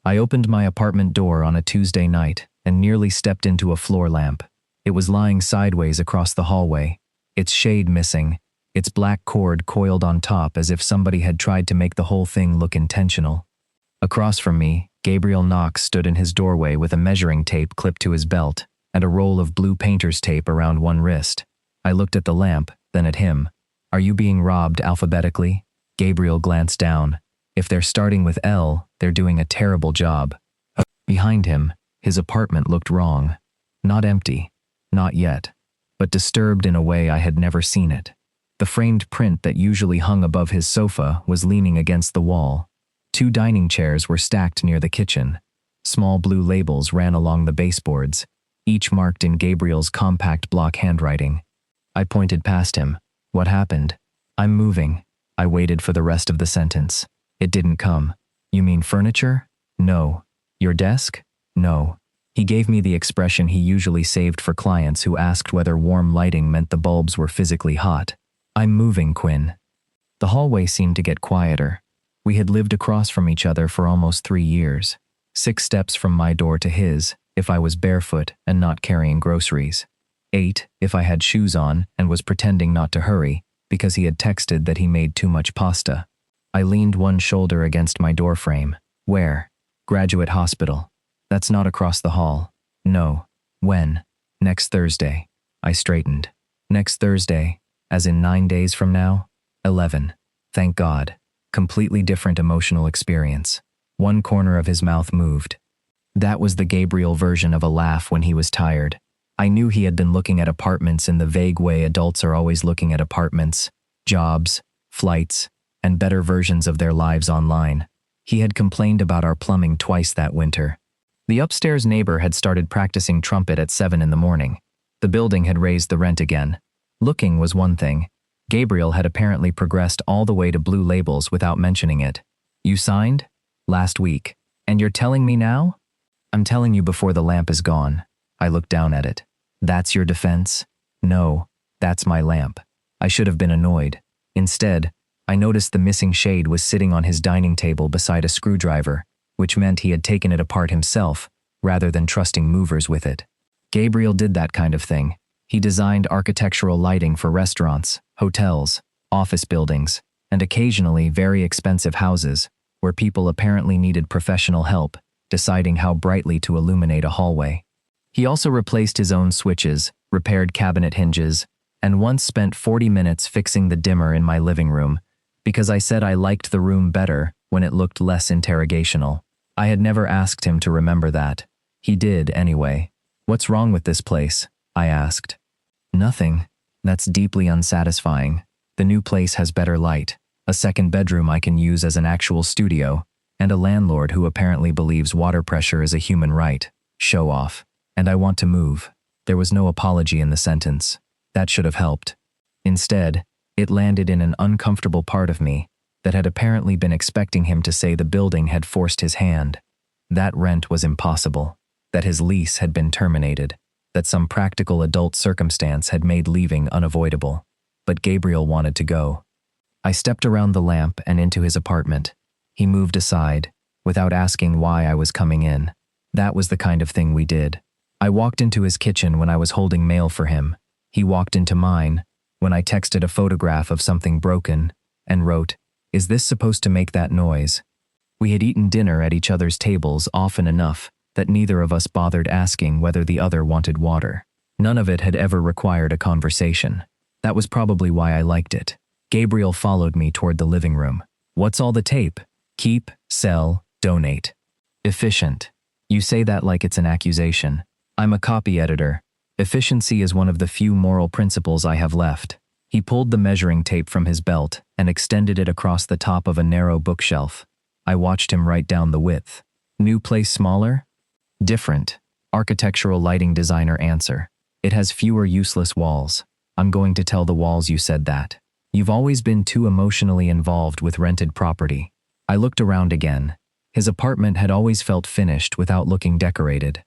I opened my apartment door on a Tuesday night and nearly stepped into a floor lamp. It was lying sideways across the hallway, its shade missing, its black cord coiled on top as if somebody had tried to make the whole thing look intentional. Across from me, Gabriel Knox stood in his doorway with a measuring tape clipped to his belt and a roll of blue painter's tape around one wrist. I looked at the lamp, then at him. "Are you being robbed alphabetically?" Gabriel glanced down. "If they're starting with L, they're doing a terrible job." Behind him, his apartment looked wrong. Not empty. Not yet. But disturbed in a way I had never seen it. The framed print that usually hung above his sofa was leaning against the wall. 2 dining chairs were stacked near the kitchen. Small blue labels ran along the baseboards, each marked in Gabriel's compact block handwriting. I pointed past him. "What happened?" "I'm moving." I waited for the rest of the sentence. It didn't come. "You mean furniture?" "No." "Your desk?" "No." He gave me the expression he usually saved for clients who asked whether warm lighting meant the bulbs were physically hot. "I'm moving, Quinn." The hallway seemed to get quieter. We had lived across from each other for almost 3 years. 6 steps from my door to his, if I was barefoot and not carrying groceries. 8, if I had shoes on and was pretending not to hurry, because he had texted that he made too much pasta. I leaned one shoulder against my doorframe. "Where?" "Graduate Hospital." "That's not across the hall." "No." "When?" "Next Thursday." I straightened. "Next Thursday? As in 9 days from now?" 11. Thank God. Completely different emotional experience. One corner of his mouth moved. That was the Gabriel version of a laugh when he was tired. I knew he had been looking at apartments in the vague way adults are always looking at apartments, jobs, flights, and better versions of their lives online. He had complained about our plumbing twice that winter. The upstairs neighbor had started practicing trumpet at 7 in the morning. The building had raised the rent again. Looking was one thing. Gabriel had apparently progressed all the way to blue labels without mentioning it. "You signed?" "Last week." "And you're telling me now?" "I'm telling you before the lamp is gone." I looked down at it. "That's your defense?" "No, that's my lamp." I should have been annoyed. Instead, I noticed the missing shade was sitting on his dining table beside a screwdriver, which meant he had taken it apart himself, rather than trusting movers with it. Gabriel did that kind of thing. He designed architectural lighting for restaurants, hotels, office buildings, and occasionally very expensive houses, where people apparently needed professional help deciding how brightly to illuminate a hallway. He also replaced his own switches, repaired cabinet hinges, and once spent 40 minutes fixing the dimmer in my living room, because I said I liked the room better when it looked less interrogational. I had never asked him to remember that. He did, anyway. "What's wrong with this place?" I asked. "Nothing. That's deeply unsatisfying. The new place has better light, a second bedroom I can use as an actual studio, and a landlord who apparently believes water pressure is a human right. Show off. And I want to move." There was no apology in the sentence. That should have helped. Instead, it landed in an uncomfortable part of me that had apparently been expecting him to say the building had forced his hand, that rent was impossible, that his lease had been terminated, that some practical adult circumstance had made leaving unavoidable. But Gabriel wanted to go. I stepped around the lamp and into his apartment. He moved aside, without asking why I was coming in. That was the kind of thing we did. I walked into his kitchen when I was holding mail for him. He walked into mine when I texted a photograph of something broken and wrote, "Is this supposed to make that noise?" We had eaten dinner at each other's tables often enough that neither of us bothered asking whether the other wanted water. None of it had ever required a conversation. That was probably why I liked it. Gabriel followed me toward the living room. "What's all the tape? Keep, sell, donate." Efficient. You say that like it's an accusation. I'm a copy editor. Efficiency is one of the few moral principles I have left. He pulled the measuring tape from his belt and extended it across the top of a narrow bookshelf. I watched him write down the width. "New place smaller?" "Different." Architectural lighting designer answer. "It has fewer useless walls." "I'm going to tell the walls you said that. You've always been too emotionally involved with rented property." I looked around again. His apartment had always felt finished without looking decorated.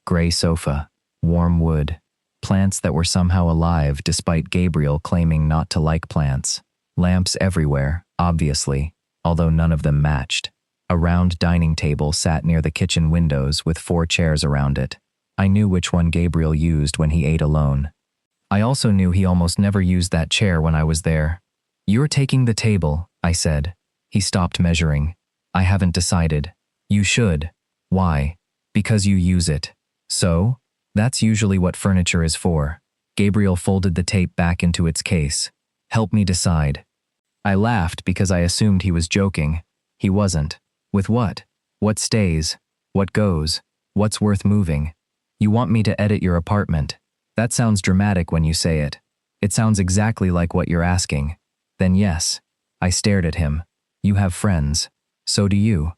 Gray sofa, warm wood, plants that were somehow alive despite Gabriel claiming not to like plants. Lamps everywhere, obviously, although none of them matched. A round dining table sat near the kitchen windows with 4 chairs around it. I knew which one Gabriel used when he ate alone. I also knew he almost never used that chair when I was there. "You're taking the table," I said. He stopped measuring. "I haven't decided." "You should." "Why?" "Because you use it." "So? That's usually what furniture is for." Gabriel folded the tape back into its case. "Help me decide." I laughed because I assumed he was joking. He wasn't. "With what? What stays? What goes? What's worth moving?" "You want me to edit your apartment." "That sounds dramatic when you say it." "It sounds exactly like what you're asking." "Then yes." I stared at him. "You have friends. So do you."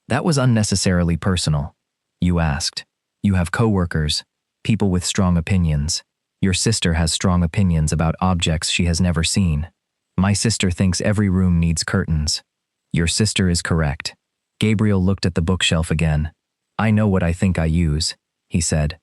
That was unnecessarily personal. "You asked. You have coworkers, people with strong opinions. Your sister has strong opinions about objects she has never seen. My sister thinks every room needs curtains." "Your sister is correct." Gabriel looked at the bookshelf again. "I know what I think I use," he said.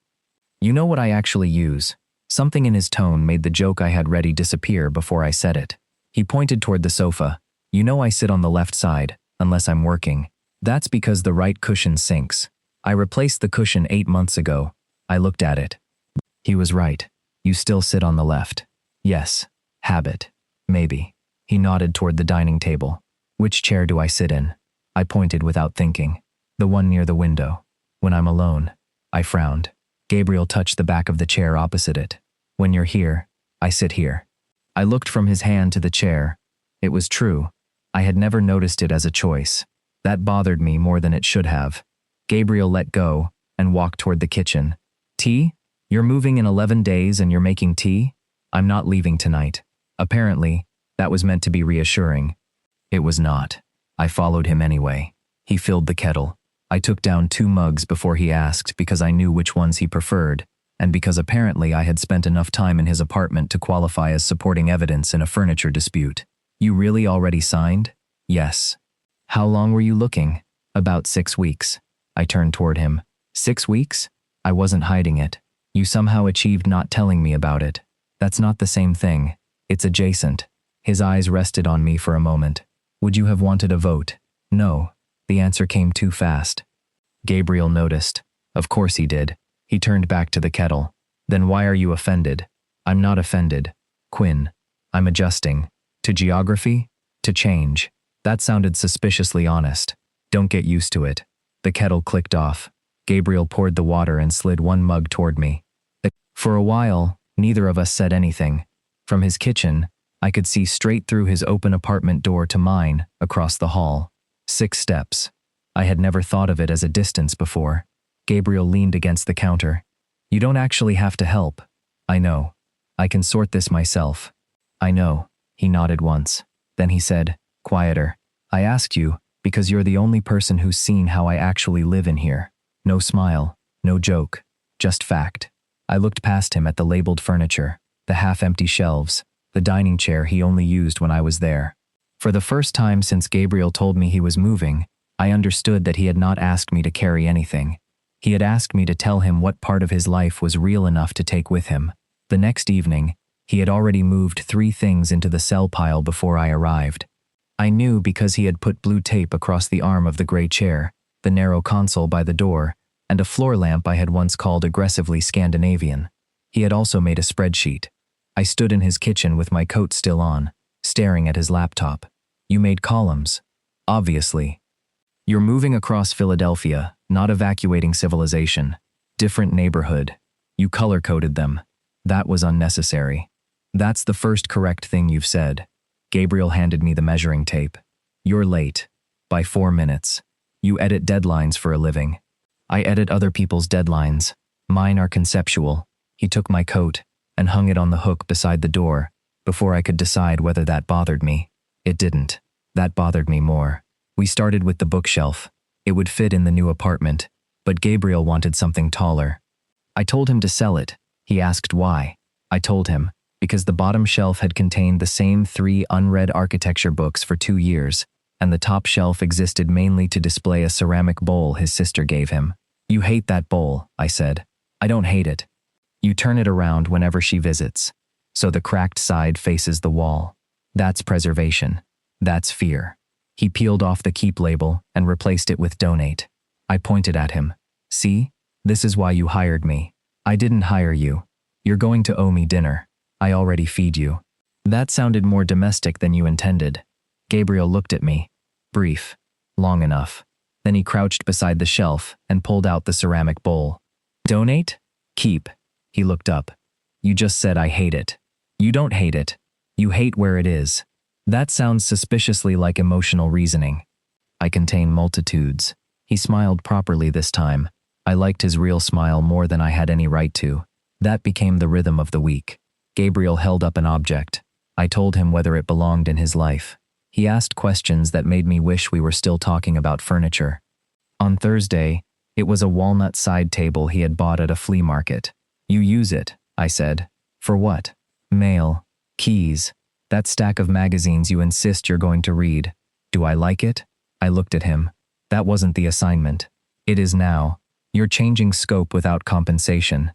"You know what I actually use?" Something in his tone made the joke I had ready disappear before I said it. He pointed toward the sofa. "You know I sit on the left side, unless I'm working. That's because the right cushion sinks. I replaced the cushion 8 months ago." I looked at it. He was right. "You still sit on the left." "Yes. Habit. Maybe." He nodded toward the dining table. "Which chair do I sit in?" I pointed without thinking. "The one near the window. When I'm alone." I frowned. Gabriel touched the back of the chair opposite it. "When you're here, I sit here." I looked from his hand to the chair. It was true. I had never noticed it as a choice. That bothered me more than it should have. Gabriel let go and walked toward the kitchen. "Tea? You're moving in 11 days and you're making tea?" "I'm not leaving tonight." Apparently, that was meant to be reassuring. It was not. I followed him anyway. He filled the kettle. I took down 2 mugs before he asked because I knew which ones he preferred, and because apparently I had spent enough time in his apartment to qualify as supporting evidence in a furniture dispute. "You really already signed?" "Yes." "How long were you looking?" "About 6 weeks." I turned toward him. 6 weeks? I wasn't hiding it. "You somehow achieved not telling me about it." "That's not the same thing. It's adjacent." His eyes rested on me for a moment. "Would you have wanted a vote?" "No." The answer came too fast. Gabriel noticed. Of course he did. He turned back to the kettle. "Then why are you offended?" "I'm not offended. Quinn. I'm adjusting." "To geography?" "To change." That sounded suspiciously honest. "Don't get used to it." The kettle clicked off. Gabriel poured the water and slid 1 mug toward me. For a while, neither of us said anything. From his kitchen, I could see straight through his open apartment door to mine, across the hall. 6 steps. I had never thought of it as a distance before. Gabriel leaned against the counter. "You don't actually have to help." "I know. I can sort this myself." "I know." He nodded once. Then he said, quieter, "I asked you because you're the only person who's seen how I actually live in here." No smile, no joke, just fact. I looked past him at the labeled furniture, the half-empty shelves, the dining chair he only used when I was there. For the first time since Gabriel told me he was moving, I understood that he had not asked me to carry anything. He had asked me to tell him what part of his life was real enough to take with him. The next evening, he had already moved 3 things into the cell pile before I arrived. I knew because he had put blue tape across the arm of the gray chair, the narrow console by the door, and a floor lamp I had once called aggressively Scandinavian. He had also made a spreadsheet. I stood in his kitchen with my coat still on, staring at his laptop. "You made columns." "Obviously." "You're moving across Philadelphia, not evacuating civilization. Different neighborhood. You color-coded them. That was unnecessary." "That's the first correct thing you've said." Gabriel handed me the measuring tape. "You're late. By 4 minutes. You edit deadlines for a living." "I edit other people's deadlines. Mine are conceptual." He took my coat and hung it on the hook beside the door before I could decide whether that bothered me. It didn't. That bothered me more. We started with the bookshelf. It would fit in the new apartment, but Gabriel wanted something taller. I told him to sell it. He asked why. I told him, because the bottom shelf had contained the same 3 unread architecture books for 2 years, and the top shelf existed mainly to display a ceramic bowl his sister gave him. "You hate that bowl," I said. "I don't hate it. You turn it around whenever she visits, so the cracked side faces the wall. That's preservation. That's fear." He peeled off the keep label and replaced it with donate. I pointed at him. See? This is why you hired me. I didn't hire you. You're going to owe me dinner. I already feed you. That sounded more domestic than you intended. Gabriel looked at me. Brief. Long enough. Then he crouched beside the shelf and pulled out the ceramic bowl. Donate? Keep. He looked up. You just said I hate it. You don't hate it. You hate where it is. That sounds suspiciously like emotional reasoning. I contain multitudes. He smiled properly this time. I liked his real smile more than I had any right to. That became the rhythm of the week. Gabriel held up an object. I told him whether it belonged in his life. He asked questions that made me wish we were still talking about furniture. On Thursday, it was a walnut side table he had bought at a flea market. You use it, I said. For what? Mail. Keys. That stack of magazines you insist you're going to read. Do I like it? I looked at him. That wasn't the assignment. It is now. You're changing scope without compensation.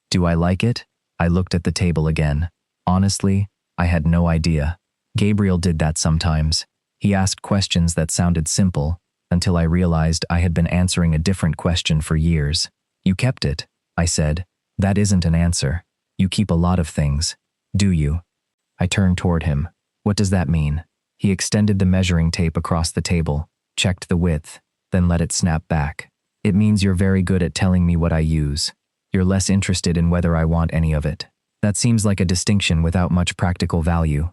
Do I like it? I looked at the table again. Honestly, I had no idea. Gabriel did that sometimes. He asked questions that sounded simple, until I realized I had been answering a different question for years. You kept it, I said. That isn't an answer. You keep a lot of things. Do you? I turned toward him. What does that mean? He extended the measuring tape across the table, checked the width, then let it snap back. It means you're very good at telling me what I use. You're less interested in whether I want any of it. That seems like a distinction without much practical value.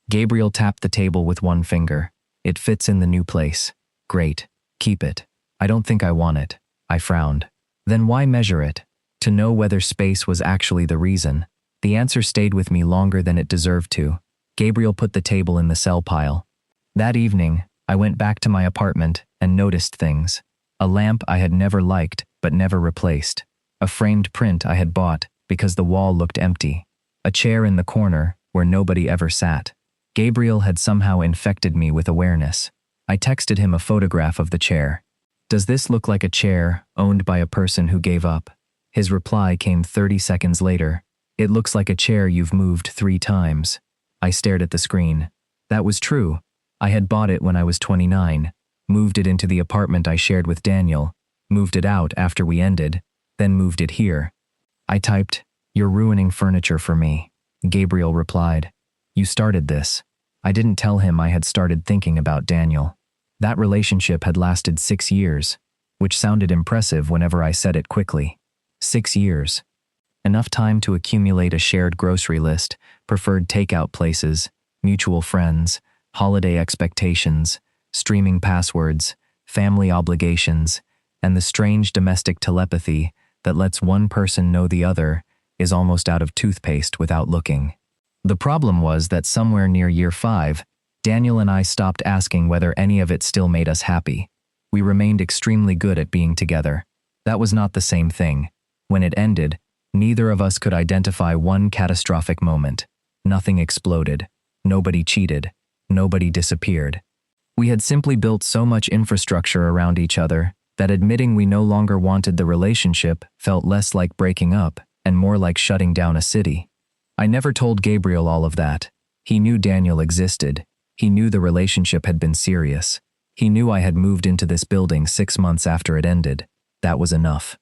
Gabriel tapped the table with one finger. It fits in the new place. Great. Keep it. I don't think I want it. I frowned. Then why measure it? To know whether space was actually the reason. The answer stayed with me longer than it deserved to. Gabriel put the table in the sell pile. That evening, I went back to my apartment and noticed things. A lamp I had never liked but never replaced. A framed print I had bought because the wall looked empty. A chair in the corner where nobody ever sat. Gabriel had somehow infected me with awareness. I texted him a photograph of the chair. Does this look like a chair owned by a person who gave up? His reply came 30 seconds later. It looks like a chair you've moved 3 times. I stared at the screen. That was true. I had bought it when I was 29, moved it into the apartment I shared with Daniel, moved it out after we ended, then moved it here. I typed, "You're ruining furniture for me." Gabriel replied, "You started this." I didn't tell him I had started thinking about Daniel. That relationship had lasted 6 years, which sounded impressive whenever I said it quickly. 6 years. Enough time to accumulate a shared grocery list, preferred takeout places, mutual friends, holiday expectations, streaming passwords, family obligations, and the strange domestic telepathy that lets one person know the other is almost out of toothpaste without looking. The problem was that somewhere near year 5, Daniel and I stopped asking whether any of it still made us happy. We remained extremely good at being together. That was not the same thing. When it ended, neither of us could identify one catastrophic moment. Nothing exploded. Nobody cheated. Nobody disappeared. We had simply built so much infrastructure around each other that admitting we no longer wanted the relationship felt less like breaking up and more like shutting down a city. I never told Gabriel all of that. He knew Daniel existed. He knew the relationship had been serious. He knew I had moved into this building 6 months after it ended. That was enough.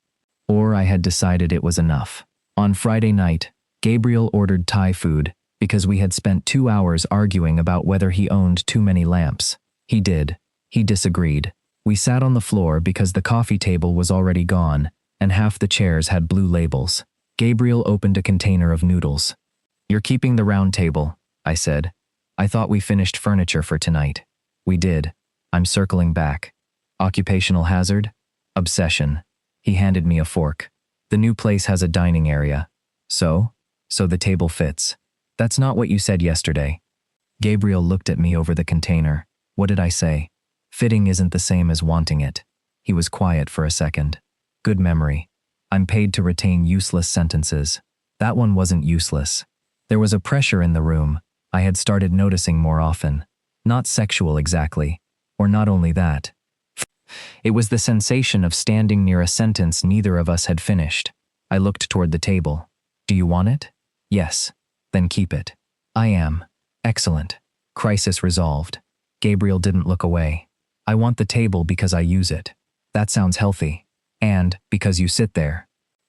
Or I had decided it was enough. On Friday night, Gabriel ordered Thai food because we had spent 2 hours arguing about whether he owned too many lamps. He did. He disagreed. We sat on the floor because the coffee table was already gone and half the chairs had blue labels. Gabriel opened a container of noodles. "You're keeping the round table," I said. "I thought we finished furniture for tonight." "We did. I'm circling back." "Occupational hazard?" "Obsession." He handed me a fork. "The new place has a dining area." So the table fits." "That's not what you said yesterday." Gabriel looked at me over the container. What did I say? Fitting isn't the same as wanting it. He was quiet for a second. Good memory. I'm paid to retain useless sentences. That one wasn't useless. There was a pressure in the room I had started noticing more often. Not sexual exactly, or not only that. It was the sensation of standing near a sentence neither of us had finished. I looked toward the table. "Do you want it?" "Yes." "Then keep it." "I am." "Excellent." Crisis resolved. Gabriel didn't look away. I want the table because I use it. That sounds healthy. And because you sit there.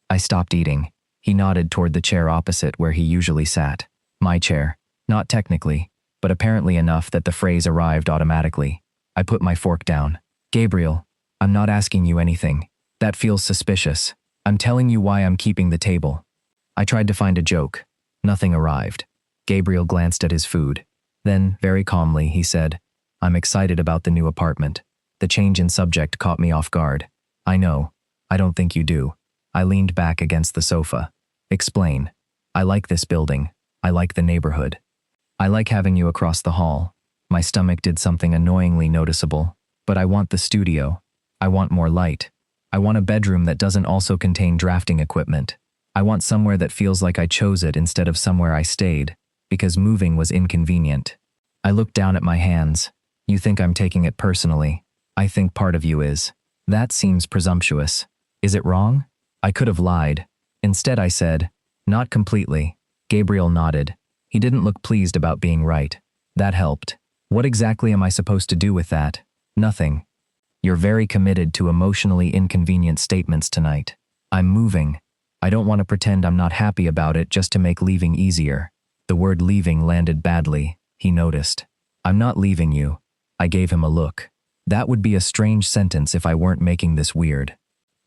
I stopped eating. He nodded toward the chair opposite where he usually sat. My chair. Not technically, but apparently enough that the phrase arrived automatically. I put my fork down. Gabriel, I'm not asking you anything. That feels suspicious. I'm telling you why I'm keeping the table. I tried to find a joke. Nothing arrived. Gabriel glanced at his food. Then, very calmly, he said, I'm excited about the new apartment. The change in subject caught me off guard. I know. I don't think you do. I leaned back against the sofa. Explain. I like this building. I like the neighborhood. I like having you across the hall. My stomach did something annoyingly noticeable. But I want the studio. I want more light. I want a bedroom that doesn't also contain drafting equipment. I want somewhere that feels like I chose it instead of somewhere I stayed, because moving was inconvenient. I looked down at my hands. You think I'm taking it personally. I think part of you is. That seems presumptuous. Is it wrong? I could have lied. Instead I said, not completely. Gabriel nodded. He didn't look pleased about being right. That helped. What exactly am I supposed to do with that? Nothing. You're very committed to emotionally inconvenient statements tonight. I'm moving. I don't want to pretend I'm not happy about it just to make leaving easier. The word leaving landed badly, he noticed. I'm not leaving you. I gave him a look. That would be a strange sentence if I weren't making this weird.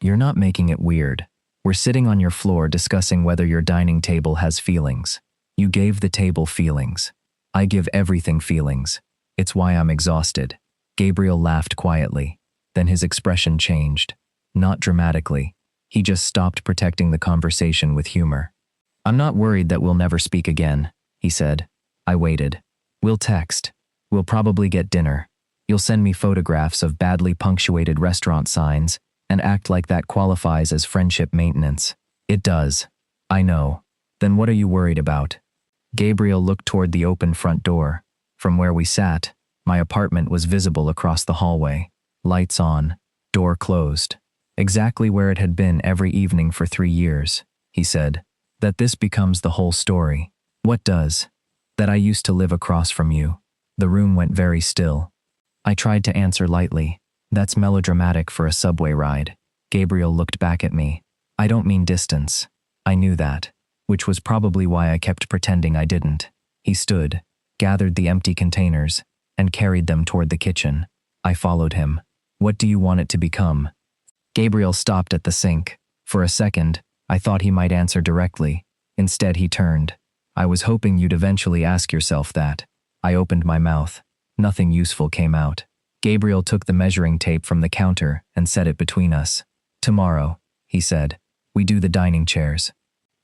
You're not making it weird. We're sitting on your floor discussing whether your dining table has feelings. You gave the table feelings. I give everything feelings. It's why I'm exhausted. Gabriel laughed quietly. Then his expression changed. Not dramatically. He just stopped protecting the conversation with humor. I'm not worried that we'll never speak again, he said. I waited. We'll text. We'll probably get dinner. You'll send me photographs of badly punctuated restaurant signs and act like that qualifies as friendship maintenance. It does. I know. Then what are you worried about? Gabriel looked toward the open front door. From where we sat, my apartment was visible across the hallway. Lights on, door closed. Exactly where it had been every evening for 3 years, he said. That this becomes the whole story. What does? That I used to live across from you. The room went very still. I tried to answer lightly. That's melodramatic for a subway ride. Gabriel looked back at me. I don't mean distance. I knew that, which was probably why I kept pretending I didn't. He stood, gathered the empty containers, and carried them toward the kitchen. I followed him. What do you want it to become? Gabriel stopped at the sink. For a second, I thought he might answer directly. Instead, he turned. I was hoping you'd eventually ask yourself that. I opened my mouth. Nothing useful came out. Gabriel took the measuring tape from the counter and set it between us. Tomorrow, he said, we do the dining chairs.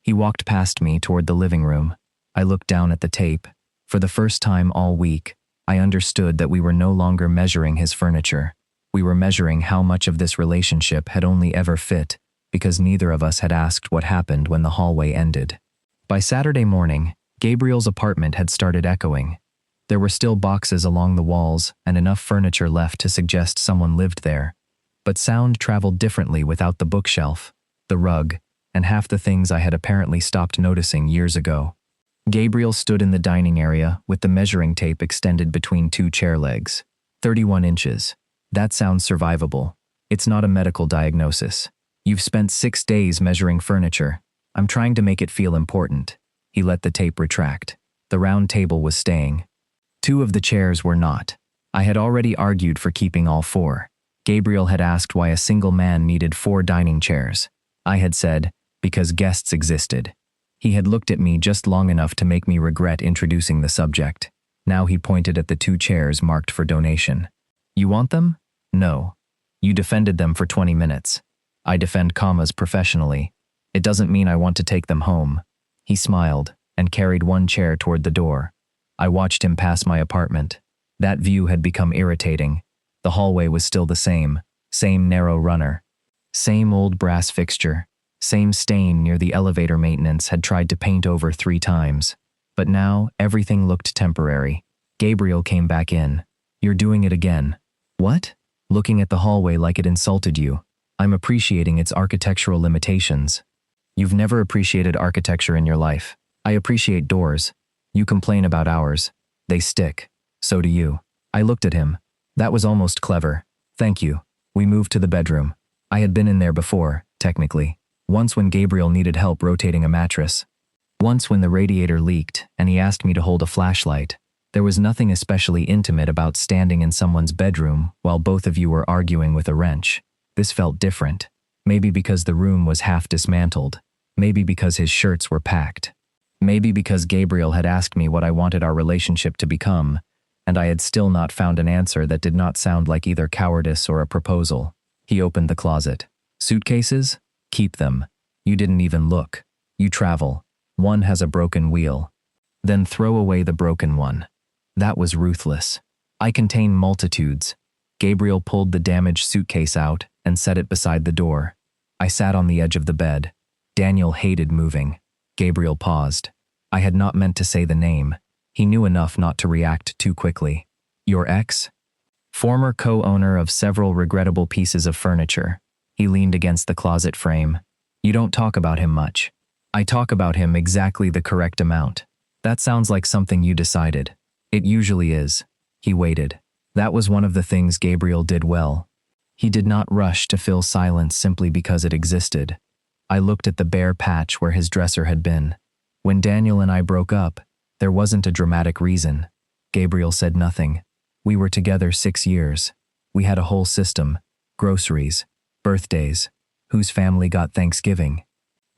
He walked past me toward the living room. I looked down at the tape. For the first time all week, I understood that we were no longer measuring his furniture. We were measuring how much of this relationship had only ever fit, because neither of us had asked what happened when the hallway ended. By Saturday morning, Gabriel's apartment had started echoing. There were still boxes along the walls and enough furniture left to suggest someone lived there. But sound traveled differently without the bookshelf, the rug, and half the things I had apparently stopped noticing years ago. Gabriel stood in the dining area with the measuring tape extended between 2 chair legs. 31 inches. That sounds survivable. It's not a medical diagnosis. You've spent 6 days measuring furniture. I'm trying to make it feel important. He let the tape retract. The round table was staying. 2 of the chairs were not. I had already argued for keeping all 4. Gabriel had asked why a single man needed 4 dining chairs. I had said, because guests existed. He had looked at me just long enough to make me regret introducing the subject. Now he pointed at the 2 chairs marked for donation. You want them? No. You defended them for 20 minutes. I defend commas professionally. It doesn't mean I want to take them home. He smiled and carried 1 chair toward the door. I watched him pass my apartment. That view had become irritating. The hallway was still the same narrow runner. Same old brass fixture. Same stain near the elevator maintenance had tried to paint over 3 times. But now, everything looked temporary. Gabriel came back in. You're doing it again. What? Looking at the hallway like it insulted you. I'm appreciating its architectural limitations. You've never appreciated architecture in your life. I appreciate doors. You complain about ours. They stick. So do you. I looked at him. That was almost clever. Thank you. We moved to the bedroom. I had been in there before, technically. Once when Gabriel needed help rotating a mattress. Once when the radiator leaked and he asked me to hold a flashlight. There was nothing especially intimate about standing in someone's bedroom while both of you were arguing with a wrench. This felt different. Maybe because the room was half dismantled. Maybe because his shirts were packed. Maybe because Gabriel had asked me what I wanted our relationship to become, and I had still not found an answer that did not sound like either cowardice or a proposal. He opened the closet. Suitcases? Keep them. You didn't even look. You travel. One has a broken wheel. Then throw away the broken one. That was ruthless. I contain multitudes. Gabriel pulled the damaged suitcase out and set it beside the door. I sat on the edge of the bed. Daniel hated moving. Gabriel paused. I had not meant to say the name. He knew enough not to react too quickly. Your ex? Former co-owner of several regrettable pieces of furniture. He leaned against the closet frame. You don't talk about him much. I talk about him exactly the correct amount. That sounds like something you decided. It usually is. He waited. That was one of the things Gabriel did well. He did not rush to fill silence simply because it existed. I looked at the bare patch where his dresser had been. When Daniel and I broke up, there wasn't a dramatic reason. Gabriel said nothing. We were together 6 years. We had a whole system. Groceries. Birthdays. Whose family got Thanksgiving.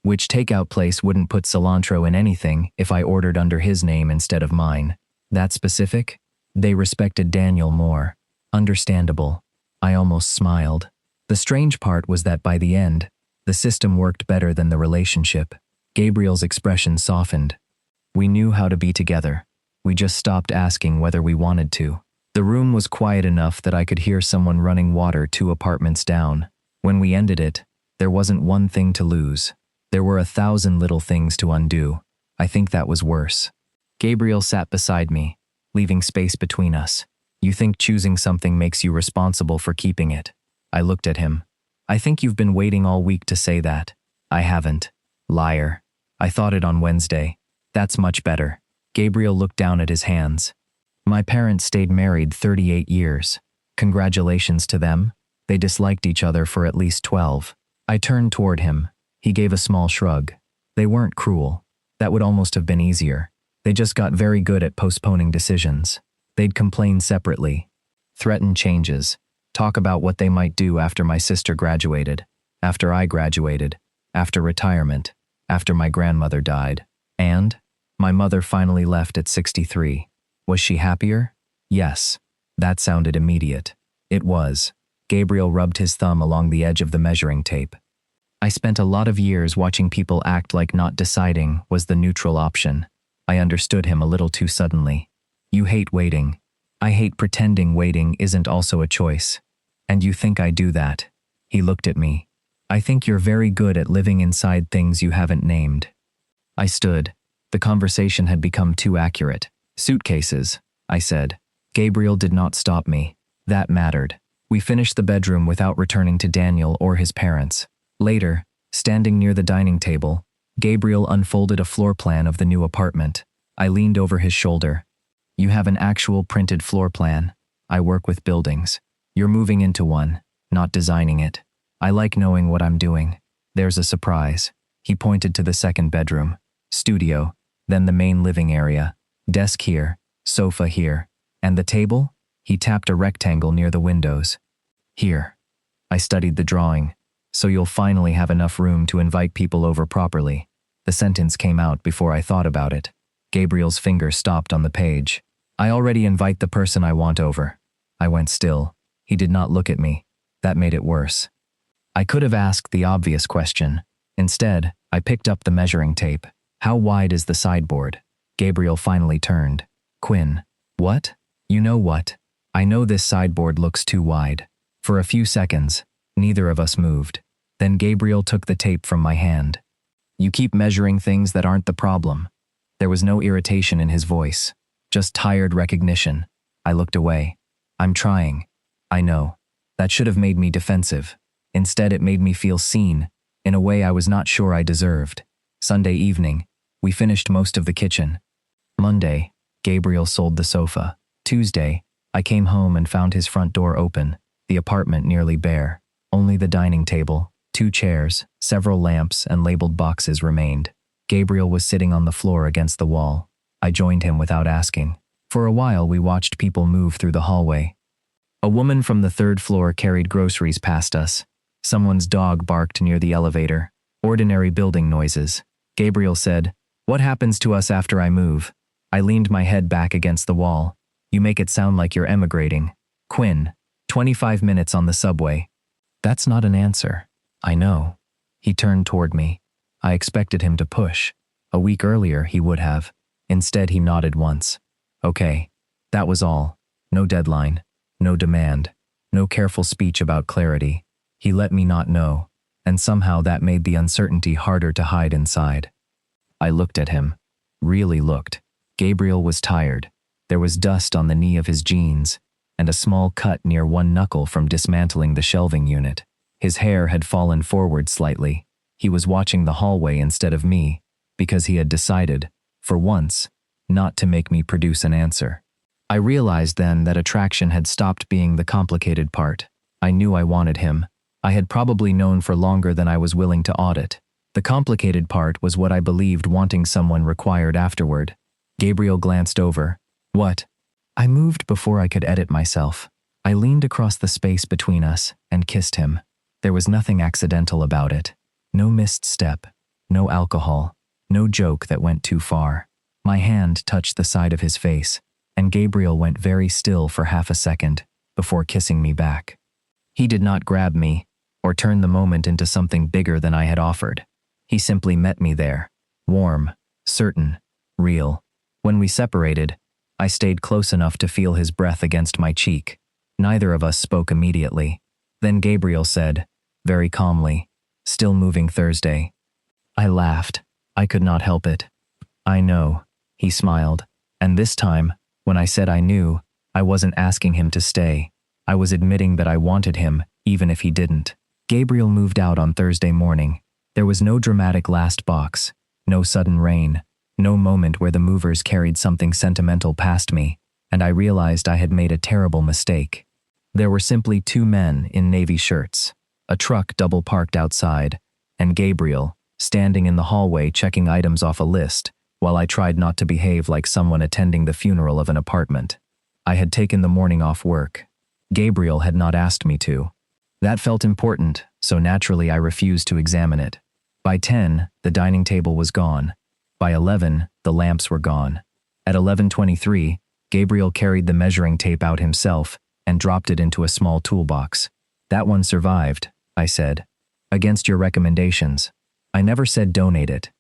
Which takeout place wouldn't put cilantro in anything if I ordered under his name instead of mine. That specific? They respected Daniel more. Understandable. I almost smiled. The strange part was that by the end, the system worked better than the relationship. Gabriel's expression softened. We knew how to be together. We just stopped asking whether we wanted to. The room was quiet enough that I could hear someone running water 2 apartments down. When we ended it, there wasn't one thing to lose. There were 1,000 little things to undo. I think that was worse. Gabriel sat beside me, leaving space between us. You think choosing something makes you responsible for keeping it. I looked at him. I think you've been waiting all week to say that. I haven't. Liar. I thought it on Wednesday. That's much better. Gabriel looked down at his hands. My parents stayed married 38 years. Congratulations to them. They disliked each other for at least 12. I turned toward him. He gave a small shrug. They weren't cruel. That would almost have been easier. They just got very good at postponing decisions. They'd complain separately, threaten changes, talk about what they might do after my sister graduated, after I graduated, after retirement, after my grandmother died. And my mother finally left at 63. Was she happier? Yes. That sounded immediate. It was. Gabriel rubbed his thumb along the edge of the measuring tape. I spent a lot of years watching people act like not deciding was the neutral option. I understood him a little too suddenly. You hate waiting. I hate pretending waiting isn't also a choice. And you think I do that. He looked at me. I think you're very good at living inside things you haven't named. I stood. The conversation had become too accurate. Suitcases, I said. Gabriel did not stop me. That mattered. We finished the bedroom without returning to Daniel or his parents. Later, standing near the dining table, Gabriel unfolded a floor plan of the new apartment. I leaned over his shoulder. You have an actual printed floor plan. I work with buildings. You're moving into one, not designing it. I like knowing what I'm doing. There's a surprise. He pointed to the second bedroom. Studio, then the main living area. Desk here, sofa here. And the table? He tapped a rectangle near the windows. Here. I studied the drawing. So you'll finally have enough room to invite people over properly. The sentence came out before I thought about it. Gabriel's finger stopped on the page. I already invite the person I want over. I went still. He did not look at me. That made it worse. I could have asked the obvious question. Instead, I picked up the measuring tape. How wide is the sideboard? Gabriel finally turned. Quinn. What? You know what? I know this sideboard looks too wide. For a few seconds, neither of us moved. Then Gabriel took the tape from my hand. You keep measuring things that aren't the problem. There was no irritation in his voice, just tired recognition. I looked away. I'm trying. I know. That should have made me defensive. Instead, it made me feel seen, in a way I was not sure I deserved. Sunday evening, we finished most of the kitchen. Monday, Gabriel sold the sofa. Tuesday, I came home and found his front door open, the apartment nearly bare. Only the dining table, 2 chairs, several lamps, and labeled boxes remained. Gabriel was sitting on the floor against the wall. I joined him without asking. For a while we watched people move through the hallway. A woman from the 3rd floor carried groceries past us. Someone's dog barked near the elevator. Ordinary building noises. Gabriel said, "What happens to us after I move?" I leaned my head back against the wall. "You make it sound like you're emigrating. Quinn, 25 minutes on the subway." That's not an answer. I know. He turned toward me. I expected him to push. A week earlier he would have. Instead he nodded once. Okay. That was all. No deadline. No demand. No careful speech about clarity. He let me not know, and somehow that made the uncertainty harder to hide inside. I looked at him. Really looked. Gabriel was tired. There was dust on the knee of his jeans, and a small cut near one knuckle from dismantling the shelving unit. His hair had fallen forward slightly. He was watching the hallway instead of me, because he had decided, for once, not to make me produce an answer. I realized then that attraction had stopped being the complicated part. I knew I wanted him. I had probably known for longer than I was willing to audit. The complicated part was what I believed wanting someone required afterward. Gabriel glanced over. What? I moved before I could edit myself. I leaned across the space between us and kissed him. There was nothing accidental about it. No missed step. No alcohol. No joke that went too far. My hand touched the side of his face, and Gabriel went very still for half a second before kissing me back. He did not grab me or turn the moment into something bigger than I had offered. He simply met me there, warm, certain, real. When we separated, I stayed close enough to feel his breath against my cheek. Neither of us spoke immediately. Then Gabriel said, very calmly, "Still moving Thursday." I laughed. I could not help it. "I know," he smiled. And this time, when I said I knew, I wasn't asking him to stay. I was admitting that I wanted him, even if he didn't. Gabriel moved out on Thursday morning. There was no dramatic last box, no sudden rain, no moment where the movers carried something sentimental past me, and I realized I had made a terrible mistake. There were simply 2 men in navy shirts, a truck double parked outside, and Gabriel, standing in the hallway checking items off a list, while I tried not to behave like someone attending the funeral of an apartment. I had taken the morning off work. Gabriel had not asked me to. That felt important, so naturally I refused to examine it. By 10, the dining table was gone. By 11, the lamps were gone. At 11:23, Gabriel carried the measuring tape out himself and dropped it into a small toolbox. "That one survived," I said. "Against your recommendations. I never said donate it."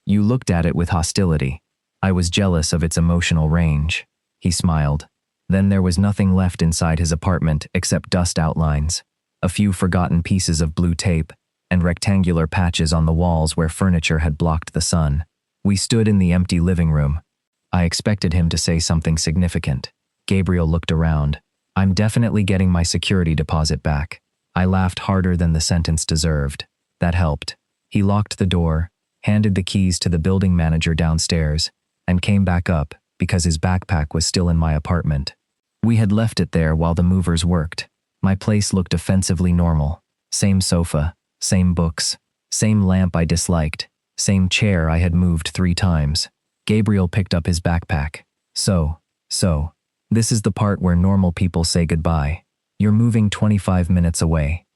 You looked at it with hostility. I was jealous of its emotional range. He smiled. Then there was nothing left inside his apartment except dust outlines, a few forgotten pieces of blue tape, and rectangular patches on the walls where furniture had blocked the sun. We stood in the empty living room. I expected him to say something significant. Gabriel looked around. "I'm definitely getting my security deposit back." I laughed harder than the sentence deserved. That helped. He locked the door, handed the keys to the building manager downstairs, and came back up because his backpack was still in my apartment. We had left it there while the movers worked. My place looked offensively normal. Same sofa, same books, same lamp I disliked, same chair I had moved 3 times. Gabriel picked up his backpack. So, this is the part where normal people say goodbye. You're moving 25 minutes away.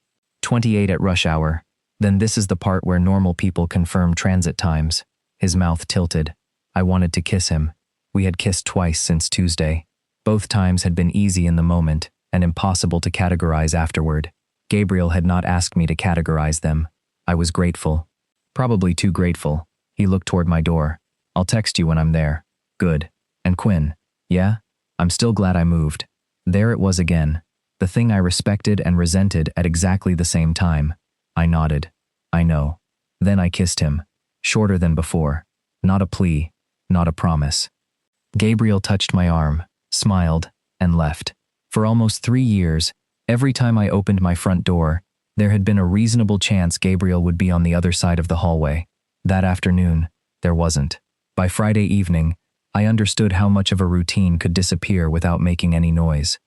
28 at rush hour. Then this is the part where normal people confirm transit times. His mouth tilted. I wanted to kiss him. We had kissed twice since Tuesday. Both times had been easy in the moment and impossible to categorize afterward. Gabriel had not asked me to categorize them. I was grateful. Probably too grateful. He looked toward my door. "I'll text you when I'm there." "Good. And Quinn?" "Yeah? I'm still glad I moved." There it was again. The thing I respected and resented at exactly the same time. I nodded. "I know." Then I kissed him. Shorter than before. Not a plea. Not a promise. Gabriel touched my arm, smiled, and left. For almost 3 years, every time I opened my front door, there had been a reasonable chance Gabriel would be on the other side of the hallway. That afternoon, there wasn't. By Friday evening, I understood how much of a routine could disappear without making any noise.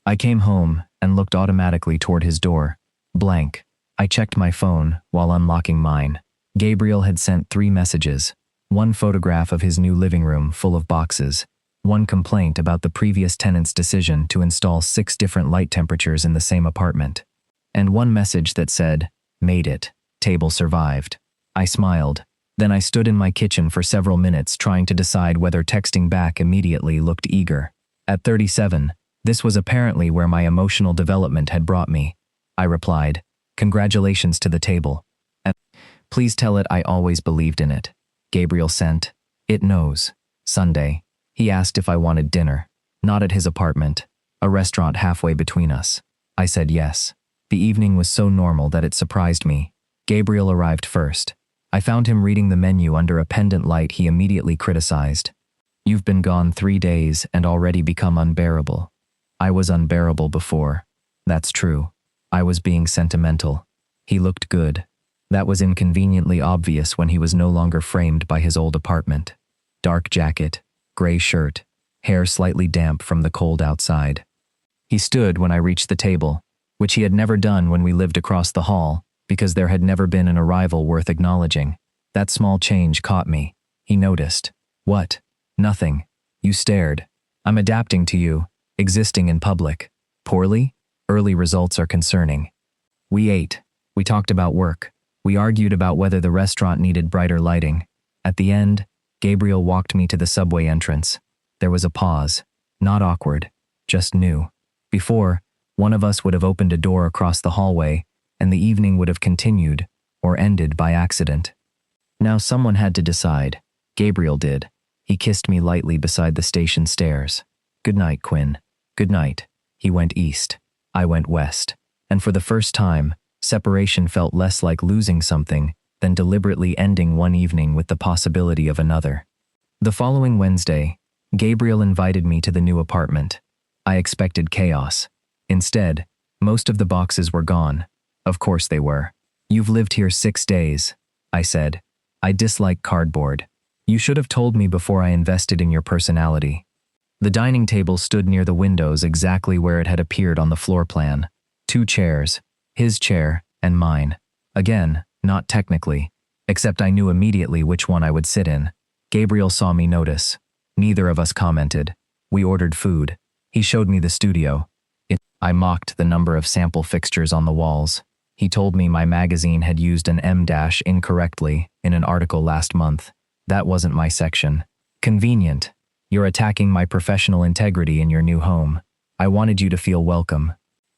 I came home and looked automatically toward his door. Blank. I checked my phone while unlocking mine. Gabriel had sent 3 messages. 1 photograph of his new living room full of boxes. 1 complaint about the previous tenant's decision to install 6 different light temperatures in the same apartment. And 1 message that said, "Made it. Table survived." I smiled. Then I stood in my kitchen for several minutes trying to decide whether texting back immediately looked eager. At 37, this was apparently where my emotional development had brought me. I replied, "Congratulations to the table. And please tell it I always believed in it." Gabriel sent, "It knows." Sunday, he asked if I wanted dinner. Not at his apartment, a restaurant halfway between us. I said yes. The evening was so normal that it surprised me. Gabriel arrived first. I found him reading the menu under a pendant light he immediately criticized. "You've been gone 3 days and already become unbearable." I was unbearable before. That's true. I was being sentimental. He looked good. That was inconveniently obvious when he was no longer framed by his old apartment. Dark jacket, gray shirt, hair slightly damp from the cold outside. He stood when I reached the table, which he had never done when we lived across the hall, because there had never been an arrival worth acknowledging. That small change caught me. He noticed. "What?" "Nothing." "You stared." "I'm adapting to you, existing in public." "Poorly?" "Early results are concerning." We ate. We talked about work. We argued about whether the restaurant needed brighter lighting. At the end, Gabriel walked me to the subway entrance. There was a pause. Not awkward, just new. Before, one of us would have opened a door across the hallway, and the evening would have continued, or ended by accident. Now someone had to decide. Gabriel did. He kissed me lightly beside the station stairs. "Good night, Quinn." "Good night." He went east. I went west. And for the first time, separation felt less like losing something than deliberately ending one evening with the possibility of another. The following Wednesday, Gabriel invited me to the new apartment. I expected chaos. Instead, most of the boxes were gone. Of course they were. "You've lived here 6 days," I said. "I dislike cardboard. You should have told me before I invested in your personality." The dining table stood near the windows exactly where it had appeared on the floor plan. 2 chairs, his chair and mine. Again, not technically, except I knew immediately which one I would sit in. Gabriel saw me notice. Neither of us commented. We ordered food. He showed me the studio. I mocked the number of sample fixtures on the walls. He told me my magazine had used an M- incorrectly in an article last month. That wasn't my section. "Convenient. You're attacking my professional integrity in your new home. I wanted you to feel welcome."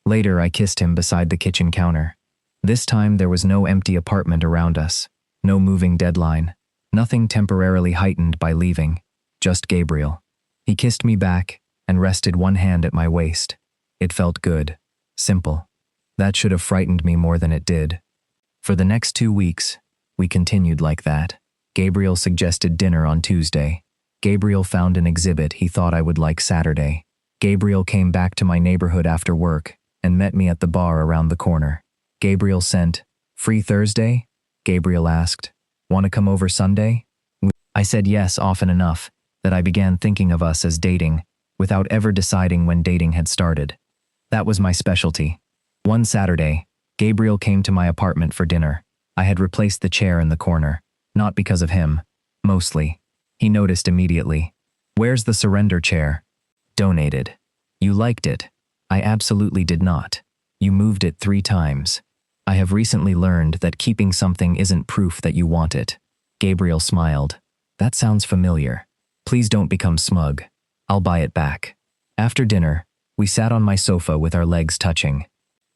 Later, I kissed him beside the kitchen counter. This time, there was no empty apartment around us. No moving deadline. Nothing temporarily heightened by leaving. Just Gabriel. He kissed me back and rested one hand at my waist. It felt good. Simple. That should have frightened me more than it did. For the next 2 weeks, we continued like that. Gabriel suggested dinner on Tuesday. Gabriel found an exhibit he thought I would like Saturday. Gabriel came back to my neighborhood after work and met me at the bar around the corner. Gabriel sent, "Free Thursday?" Gabriel asked, "Want to come over Sunday?" I said yes often enough that I began thinking of us as dating without ever deciding when dating had started. That was my specialty. One Saturday, Gabriel came to my apartment for dinner. I had replaced the chair in the corner, not because of him, mostly. He noticed immediately. "Where's the surrender chair?" "Donated." "You liked it." "I absolutely did not. You moved it 3 times. I have recently learned that keeping something isn't proof that you want it." Gabriel smiled. "That sounds familiar. Please don't become smug. I'll buy it back." After dinner, we sat on my sofa with our legs touching.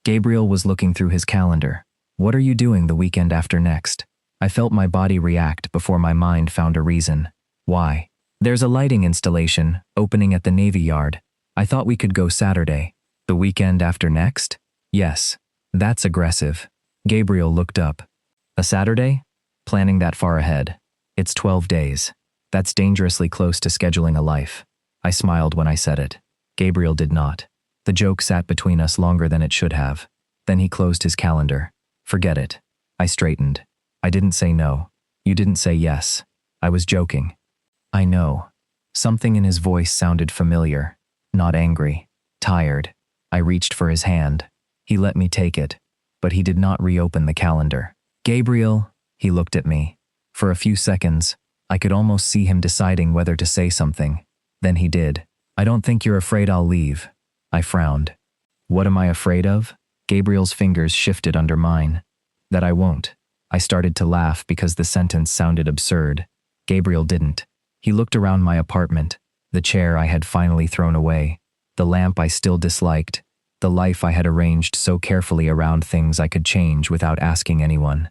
Gabriel was looking through his calendar. "What are you doing the weekend after next?" I felt my body react before my mind found a reason. "Why?" "There's a lighting installation opening at the Navy Yard. I thought we could go Saturday." "The weekend after next?" "Yes." "That's aggressive." Gabriel looked up. "A Saturday?" "Planning that far ahead. It's 12 days. That's dangerously close to scheduling a life." I smiled when I said it. Gabriel did not. The joke sat between us longer than it should have. Then he closed his calendar. "Forget it." I straightened. "I didn't say no. You didn't say yes. I was joking." "I know." Something in his voice sounded familiar, not angry, tired. I reached for his hand. He let me take it, but he did not reopen the calendar. Gabriel, he looked at me. For a few seconds, I could almost see him deciding whether to say something. Then he did. I don't think you're afraid I'll leave. I frowned. What am I afraid of? Gabriel's fingers shifted under mine. That I won't. I started to laugh because the sentence sounded absurd. Gabriel didn't. He looked around my apartment, the chair I had finally thrown away, the lamp I still disliked, the life I had arranged so carefully around things I could change without asking anyone.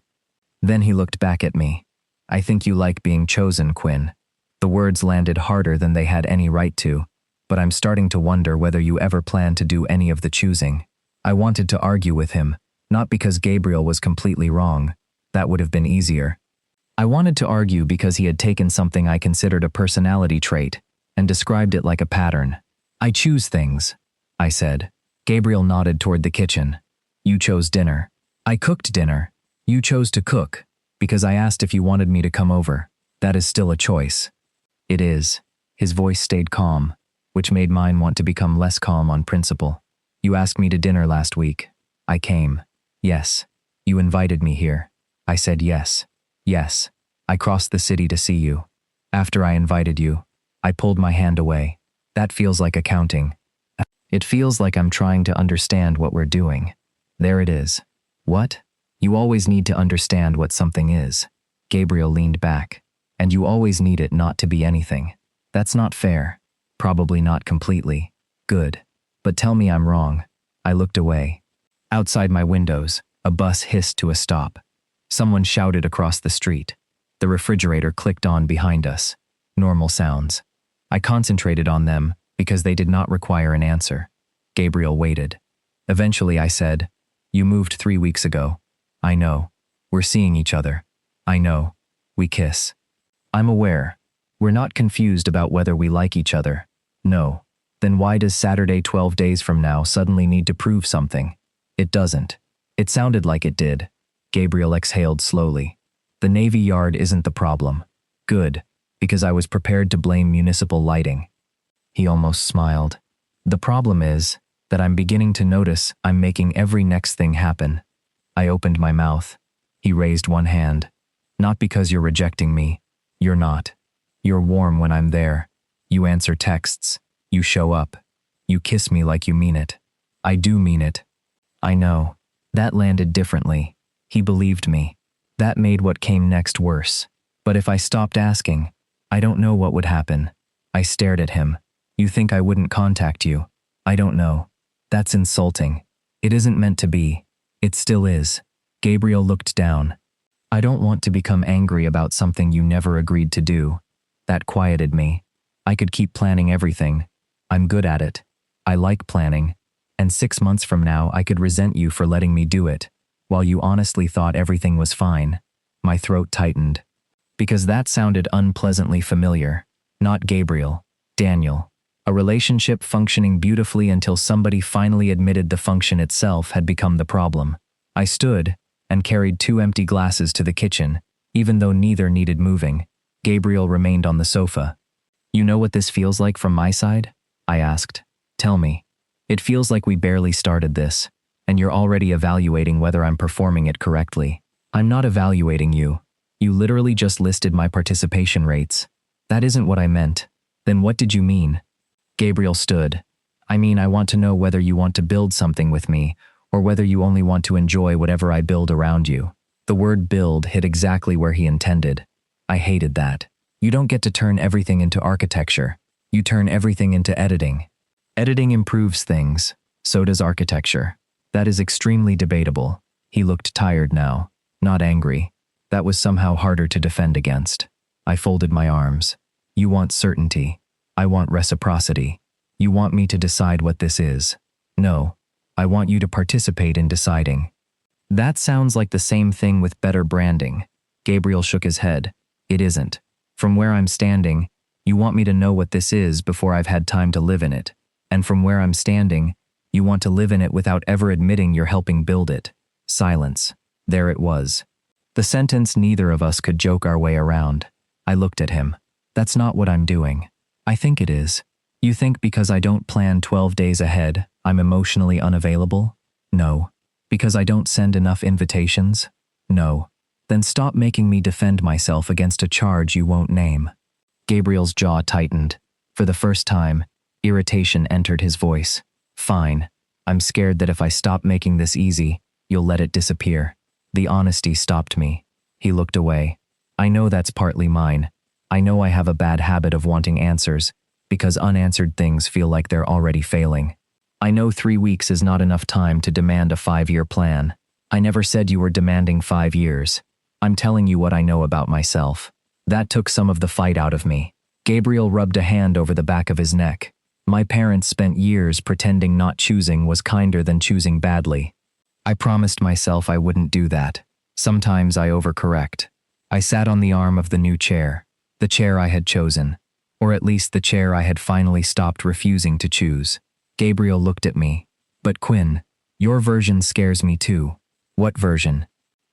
Then he looked back at me. I think you like being chosen, Quinn. The words landed harder than they had any right to, but I'm starting to wonder whether you ever plan to do any of the choosing. I wanted to argue with him, not because Gabriel was completely wrong. That would have been easier. I wanted to argue because he had taken something I considered a personality trait and described it like a pattern. I choose things, I said. Gabriel nodded toward the kitchen. You chose dinner. I cooked dinner. You chose to cook, because I asked if you wanted me to come over. That is still a choice. It is. His voice stayed calm, which made mine want to become less calm on principle. You asked me to dinner last week. I came. Yes. You invited me here. I said yes. Yes. I crossed the city to see you. After I invited you, I pulled my hand away. That feels like accounting. It feels like I'm trying to understand what we're doing. There it is. What? You always need to understand what something is. Gabriel leaned back. And you always need it not to be anything. That's not fair. Probably not completely. Good. But tell me I'm wrong. I looked away. Outside my windows, a bus hissed to a stop. Someone shouted across the street. The refrigerator clicked on behind us. Normal sounds. I concentrated on them because they did not require an answer. Gabriel waited. Eventually I said, You moved 3 weeks ago. I know. We're seeing each other. I know. We kiss. I'm aware. We're not confused about whether we like each other. No. Then why does Saturday 12 days from now suddenly need to prove something? It doesn't. It sounded like it did. Gabriel exhaled slowly. The Navy Yard isn't the problem. Good, because I was prepared to blame municipal lighting. He almost smiled. The problem is that I'm beginning to notice I'm making every next thing happen. I opened my mouth. He raised one hand. Not because you're rejecting me. You're not. You're warm when I'm there. You answer texts. You show up. You kiss me like you mean it. I do mean it. I know. That landed differently. He believed me. That made what came next worse. But if I stopped asking, I don't know what would happen. I stared at him. You think I wouldn't contact you? I don't know. That's insulting. It isn't meant to be. It still is. Gabriel looked down. I don't want to become angry about something you never agreed to do. That quieted me. I could keep planning everything. I'm good at it. I like planning. And 6 months from now I could resent you for letting me do it, while you honestly thought everything was fine. My throat tightened. Because that sounded unpleasantly familiar. Not Gabriel. Daniel. A relationship functioning beautifully until somebody finally admitted the function itself had become the problem. I stood and carried 2 empty glasses to the kitchen, even though neither needed moving. Gabriel remained on the sofa. You know what this feels like from my side? I asked. Tell me. It feels like we barely started this, and you're already evaluating whether I'm performing it correctly. I'm not evaluating you. You literally just listed my participation rates. That isn't what I meant. Then what did you mean? Gabriel stood. I mean, I want to know whether you want to build something with me, or whether you only want to enjoy whatever I build around you. The word build hit exactly where he intended. I hated that. You don't get to turn everything into architecture. You turn everything into editing. Editing improves things. So does architecture. That is extremely debatable. He looked tired now, not angry. That was somehow harder to defend against. I folded my arms. You want certainty. I want reciprocity. You want me to decide what this is. No, I want you to participate in deciding. That sounds like the same thing with better branding. Gabriel shook his head. It isn't. From where I'm standing, you want me to know what this is before I've had time to live in it. And from where I'm standing, you want to live in it without ever admitting you're helping build it. Silence. There it was. The sentence neither of us could joke our way around. I looked at him. That's not what I'm doing. I think it is. You think because I don't plan 12 days ahead, I'm emotionally unavailable? No. Because I don't send enough invitations? No. Then stop making me defend myself against a charge you won't name. Gabriel's jaw tightened. For the first time, irritation entered his voice. Fine. I'm scared that if I stop making this easy, you'll let it disappear. The honesty stopped me. He looked away. I know that's partly mine. I know I have a bad habit of wanting answers, because unanswered things feel like they're already failing. I know 3 weeks is not enough time to demand a 5-year plan. I never said you were demanding 5 years. I'm telling you what I know about myself. That took some of the fight out of me. Gabriel rubbed a hand over the back of his neck. My parents spent years pretending not choosing was kinder than choosing badly. I promised myself I wouldn't do that. Sometimes I overcorrect. I sat on the arm of the new chair, the chair I had chosen, or at least the chair I had finally stopped refusing to choose. Gabriel looked at me. But Quinn, your version scares me too. What version?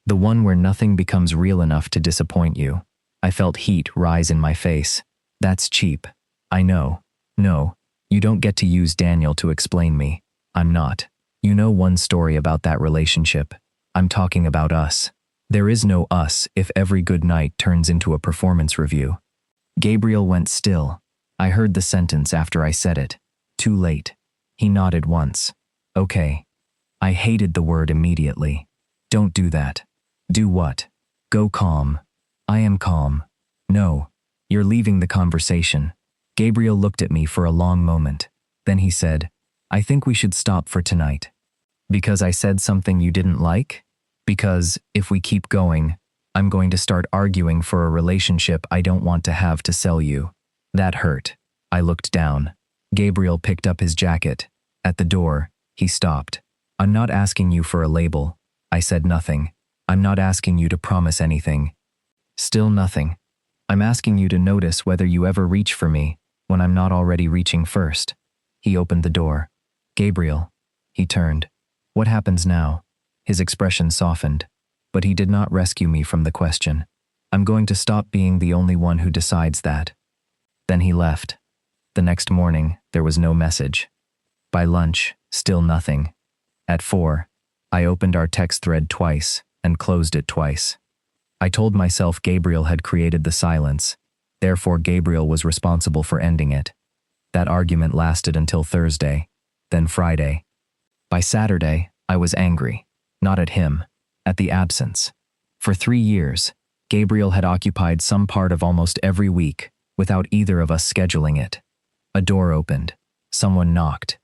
The one where nothing becomes real enough to disappoint you. I felt heat rise in my face. That's cheap. I know. No, you don't get to use Daniel to explain me. I'm not. You know one story about that relationship. I'm talking about us. There is no us if every good night turns into a performance review. Gabriel went still. I heard the sentence after I said it. Too late. He nodded once. Okay. I hated the word immediately. Don't do that. Do what? Go calm. I am calm. No. You're leaving the conversation. Gabriel looked at me for a long moment. Then he said, I think we should stop for tonight. Because I said something you didn't like? Because, if we keep going, I'm going to start arguing for a relationship I don't want to have to sell you. That hurt. I looked down. Gabriel picked up his jacket. At the door, he stopped. I'm not asking you for a label. I said nothing. I'm not asking you to promise anything. Still nothing. I'm asking you to notice whether you ever reach for me when I'm not already reaching first. He opened the door. Gabriel. He turned. What happens now? His expression softened, but he did not rescue me from the question. I'm going to stop being the only one who decides that. Then he left. The next morning, there was no message. By lunch, still nothing. At 4, I opened our text thread twice and closed it twice. I told myself Gabriel had created the silence, therefore Gabriel was responsible for ending it. That argument lasted until Thursday, then Friday. By Saturday, I was angry. Not at him, at the absence. For 3 years, Gabriel had occupied some part of almost every week without either of us scheduling it. A door opened. Someone knocked.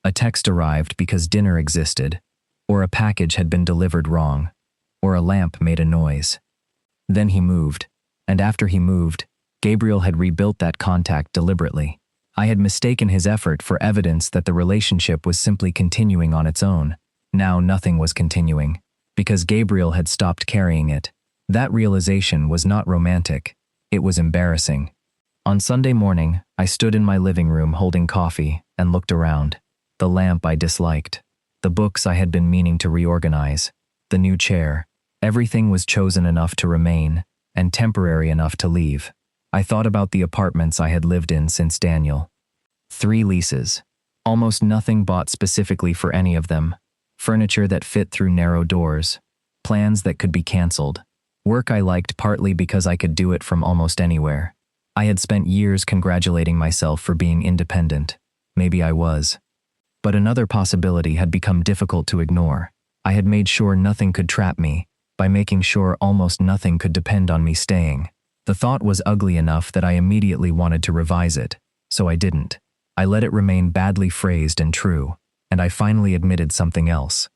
A text arrived because dinner existed, or a package had been delivered wrong, or a lamp made a noise. Then he moved, and after he moved, Gabriel had rebuilt that contact deliberately. I had mistaken his effort for evidence that the relationship was simply continuing on its own. Now nothing was continuing, because Gabriel had stopped carrying it. That realization was not romantic. It was embarrassing. On Sunday morning, I stood in my living room holding coffee and looked around. The lamp I disliked. The books I had been meaning to reorganize. The new chair. Everything was chosen enough to remain, and temporary enough to leave. I thought about the apartments I had lived in since Daniel. 3 leases. Almost nothing bought specifically for any of them. Furniture that fit through narrow doors. Plans that could be canceled. Work I liked partly because I could do it from almost anywhere. I had spent years congratulating myself for being independent. Maybe I was. But another possibility had become difficult to ignore. I had made sure nothing could trap me, by making sure almost nothing could depend on me staying. The thought was ugly enough that I immediately wanted to revise it, so I didn't. I let it remain badly phrased and true, and I finally admitted something else.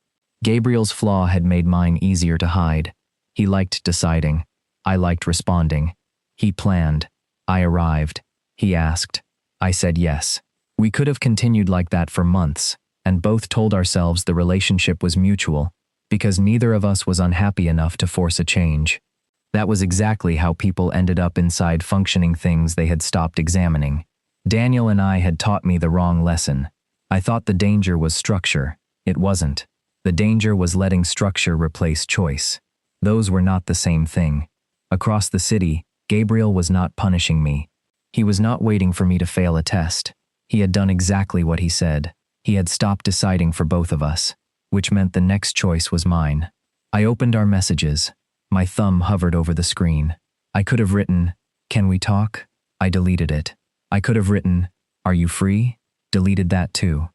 Gabriel's flaw had made mine easier to hide. He liked deciding. I liked responding. He planned. I arrived. He asked. I said yes. We could have continued like that for months, and both told ourselves the relationship was mutual, because neither of us was unhappy enough to force a change. That was exactly how people ended up inside functioning things they had stopped examining. Daniel and I had taught me the wrong lesson. I thought the danger was structure. It wasn't. The danger was letting structure replace choice. Those were not the same thing. Across the city, Gabriel was not punishing me. He was not waiting for me to fail a test. He had done exactly what he said. He had stopped deciding for both of us, which meant the next choice was mine. I opened our messages. My thumb hovered over the screen. I could have written, "Can we talk?" I deleted it. I could have written, "Are you free?" Deleted that too.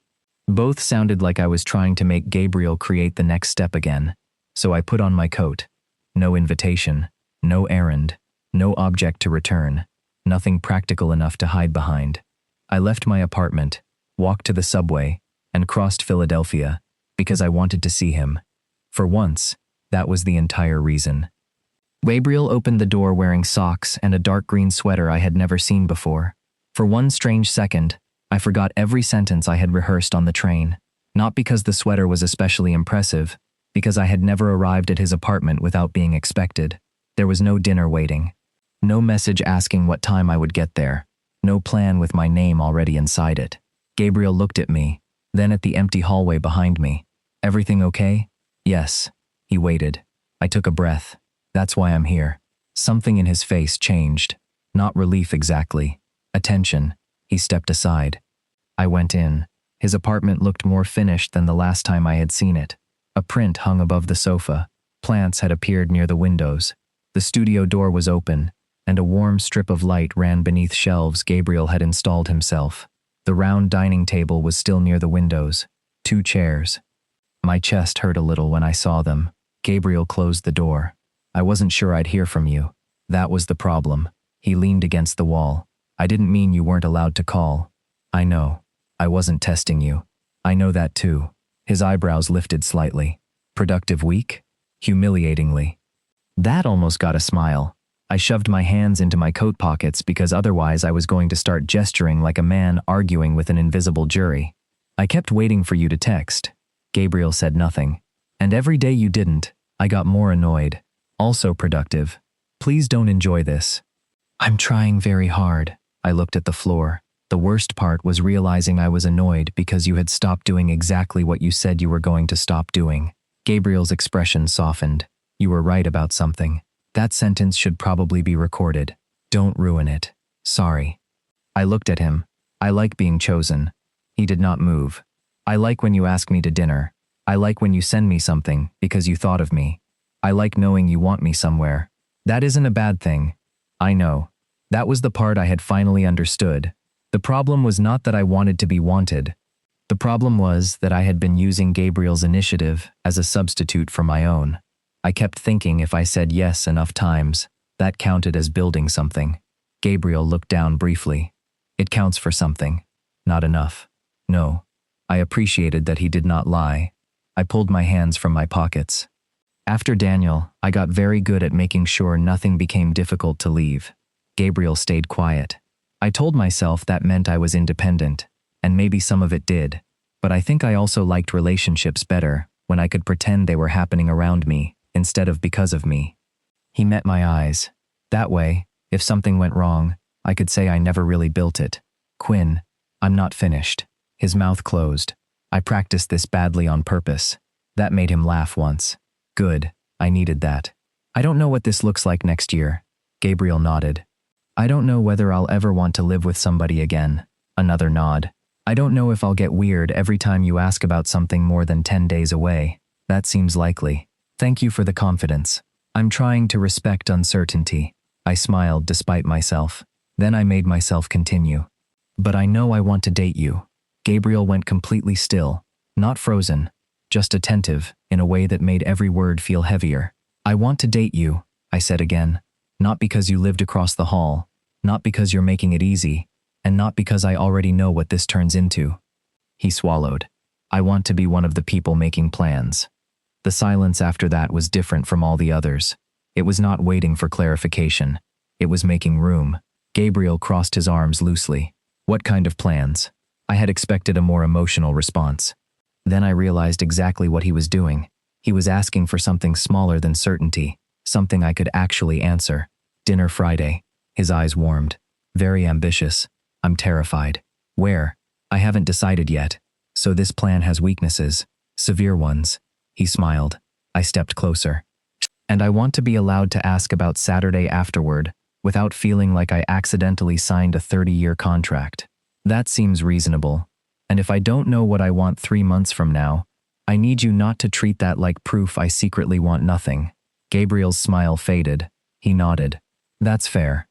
Both sounded like I was trying to make Gabriel create the next step again. So I put on my coat. No invitation, no errand, no object to return, nothing practical enough to hide behind. I left my apartment, walked to the subway, and crossed Philadelphia because I wanted to see him. For once, that was the entire reason. Gabriel opened the door wearing socks and a dark green sweater I had never seen before. For one strange second, I forgot every sentence I had rehearsed on the train. Not because the sweater was especially impressive, because I had never arrived at his apartment without being expected. There was no dinner waiting. No message asking what time I would get there. No plan with my name already inside it. Gabriel looked at me, then at the empty hallway behind me. "Everything okay?" "Yes." He waited. I took a breath. "That's why I'm here." Something in his face changed. Not relief exactly. Attention. He stepped aside. I went in. His apartment looked more finished than the last time I had seen it. A print hung above the sofa. Plants had appeared near the windows. The studio door was open, and a warm strip of light ran beneath shelves Gabriel had installed himself. The round dining table was still near the windows. 2 chairs. My chest hurt a little when I saw them. Gabriel closed the door. "I wasn't sure I'd hear from you. That was the problem." He leaned against the wall. "I didn't mean you weren't allowed to call." "I know. I wasn't testing you. I know that too." His eyebrows lifted slightly. "Productive week?" Humiliatingly. That almost got a smile. I shoved my hands into my coat pockets because otherwise I was going to start gesturing like a man arguing with an invisible jury. "I kept waiting for you to text." Gabriel said nothing. "And every day you didn't, I got more annoyed. Also productive. Please don't enjoy this." "I'm trying very hard." I looked at the floor. The worst part was realizing I was annoyed because you had stopped doing exactly what you said you were going to stop doing. Gabriel's expression softened. "You were right about something. That sentence should probably be recorded. Don't ruin it. Sorry." I looked at him. "I like being chosen." He did not move. "I like when you ask me to dinner. I like when you send me something because you thought of me. I like knowing you want me somewhere. That isn't a bad thing." I know. That was the part I had finally understood. The problem was not that I wanted to be wanted. The problem was that I had been using Gabriel's initiative as a substitute for my own. I kept thinking if I said yes enough times, that counted as building something. Gabriel looked down briefly. "It counts for something. Not enough." "No." I appreciated that he did not lie. I pulled my hands from my pockets. After Daniel, I got very good at making sure nothing became difficult to leave. Gabriel stayed quiet. I told myself that meant I was independent, and maybe some of it did, but I think I also liked relationships better when I could pretend they were happening around me instead of because of me. He met my eyes. That way, if something went wrong, I could say I never really built it. "Quinn, I'm not finished." His mouth closed. I practiced this badly on purpose. That made him laugh once. "Good, I needed that." "I don't know what this looks like next year." Gabriel nodded. "I don't know whether I'll ever want to live with somebody again." Another nod. "I don't know if I'll get weird every time you ask about something more than 10 days away." "That seems likely." "Thank you for the confidence. I'm trying to respect uncertainty." I smiled despite myself. Then I made myself continue. "But I know I want to date you." Gabriel went completely still, not frozen, just attentive in a way that made every word feel heavier. "I want to date you," I said again. "Not because you lived across the hall, not because you're making it easy, and not because I already know what this turns into." He swallowed. "I want to be one of the people making plans." The silence after that was different from all the others. It was not waiting for clarification. It was making room. Gabriel crossed his arms loosely. "What kind of plans?" I had expected a more emotional response. Then I realized exactly what he was doing. He was asking for something smaller than certainty, something I could actually answer. "Dinner Friday." His eyes warmed. "Very ambitious. I'm terrified." "Where?" "I haven't decided yet. So this plan has weaknesses. Severe ones." He smiled. I stepped closer. "And I want to be allowed to ask about Saturday afterward, without feeling like I accidentally signed a 30-year contract. That seems reasonable. And if I don't know what I want 3 months from now, I need you not to treat that like proof I secretly want nothing. Gabriel's smile faded. He nodded. That's fair.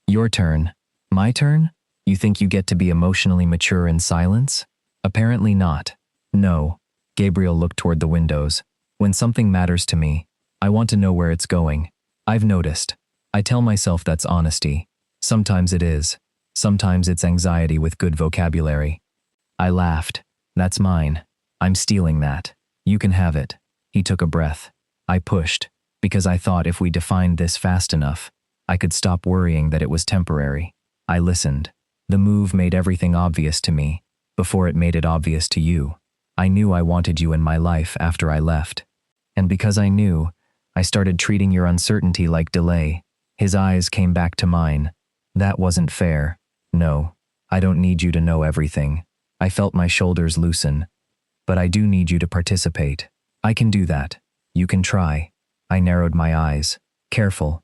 Your turn. My turn? You think you get to be emotionally mature in silence? Apparently not. No. Gabriel looked toward the windows. When something matters to me, I want to know where it's going. I've noticed. I tell myself that's honesty. Sometimes it is. Sometimes it's anxiety with good vocabulary. I laughed. That's mine. I'm stealing that. You can have it. He took a breath. I pushed, because I thought if we defined this fast enough, I could stop worrying that it was temporary. I listened. The move made everything obvious to me, before it made it obvious to you. I knew I wanted you in my life after I left. And because I knew, I started treating your uncertainty like delay. His eyes came back to mine. That wasn't fair. No, I don't need you to know everything. I felt my shoulders loosen. But I do need you to participate. I can do that. You can try. I narrowed my eyes. Careful.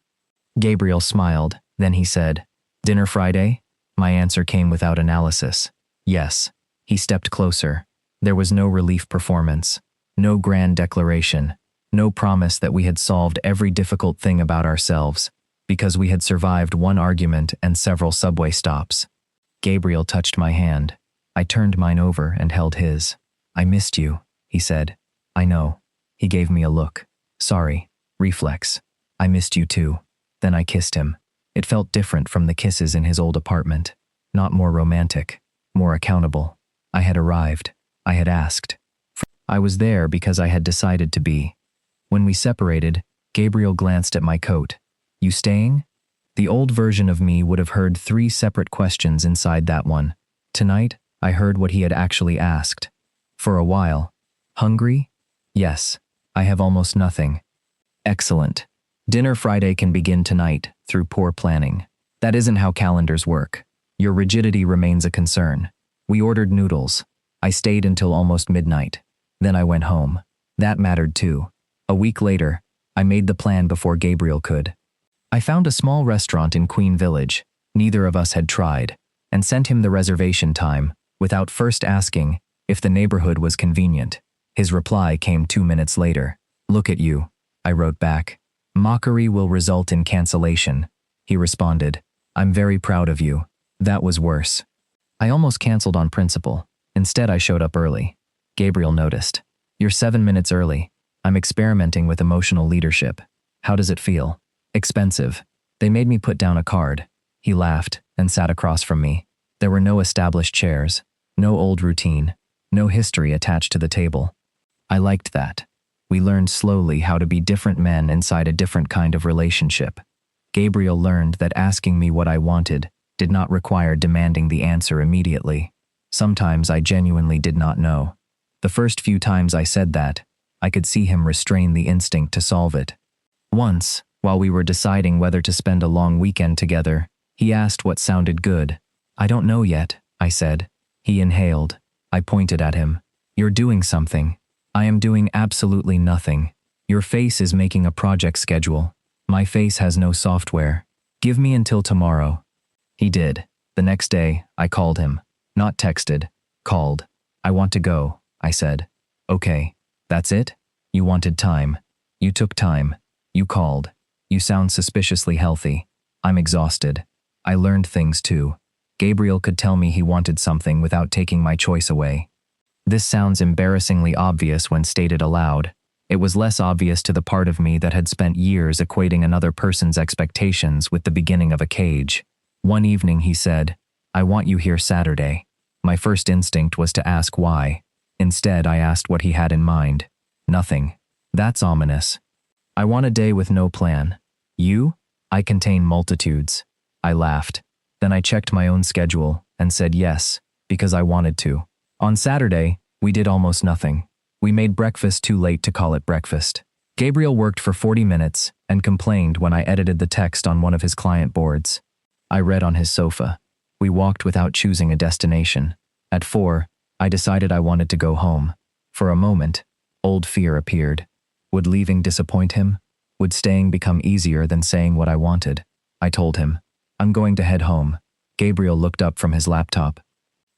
Gabriel smiled. Then he said, Dinner Friday? My answer came without analysis. Yes. He stepped closer. There was no relief performance. No grand declaration. No promise that we had solved every difficult thing about ourselves, because we had survived one argument and several subway stops. Gabriel touched my hand. I turned mine over and held his. I missed you, he said. I know. He gave me a look. Sorry. Reflex. I missed you too. Then I kissed him. It felt different from the kisses in his old apartment. Not more romantic. More accountable. I had arrived. I had asked. I was there because I had decided to be. When we separated, Gabriel glanced at my coat. You staying? The old version of me would have heard 3 separate questions inside that one. Tonight, I heard what he had actually asked. For a while. Hungry? Yes. I have almost nothing. Excellent. Dinner Friday can begin tonight, through poor planning. That isn't how calendars work. Your rigidity remains a concern. We ordered noodles. I stayed until almost midnight. Then I went home. That mattered too. A week later, I made the plan before Gabriel could. I found a small restaurant in Queen Village, neither of us had tried, and sent him the reservation time, without first asking if the neighborhood was convenient. His reply came 2 minutes later. Look at you, I wrote back. Mockery will result in cancellation. He responded, I'm very proud of you. That was worse. I almost canceled on principle. Instead, I showed up early. Gabriel noticed. You're 7 minutes early. I'm experimenting with emotional leadership. How does it feel? Expensive. They made me put down a card. He laughed and sat across from me. There were no established chairs, no old routine, no history attached to the table. I liked that. We learned slowly how to be different men inside a different kind of relationship. Gabriel learned that asking me what I wanted did not require demanding the answer immediately. Sometimes I genuinely did not know. The first few times I said that, I could see him restrain the instinct to solve it. Once, while we were deciding whether to spend a long weekend together, he asked what sounded good. I don't know yet, I said. He inhaled. I pointed at him. You're doing something. I am doing absolutely nothing. Your face is making a project schedule. My face has no software. Give me until tomorrow. He did. The next day, I called him. Not texted. Called. I want to go, I said. Okay. That's it? You wanted time. You took time. You called. You sound suspiciously healthy. I'm exhausted. I learned things too. Gabriel could tell me he wanted something without taking my choice away. This sounds embarrassingly obvious when stated aloud. It was less obvious to the part of me that had spent years equating another person's expectations with the beginning of a cage. One evening he said, I want you here Saturday. My first instinct was to ask why. Instead, I asked what he had in mind. Nothing. That's ominous. I want a day with no plan. You? I contain multitudes. I laughed. Then I checked my own schedule and said yes, because I wanted to. On Saturday, we did almost nothing. We made breakfast too late to call it breakfast. Gabriel worked for 40 minutes and complained when I edited the text on one of his client boards. I read on his sofa. We walked without choosing a destination. At 4, I decided I wanted to go home. For a moment, old fear appeared. Would leaving disappoint him? Would staying become easier than saying what I wanted? I told him. I'm going to head home. Gabriel looked up from his laptop.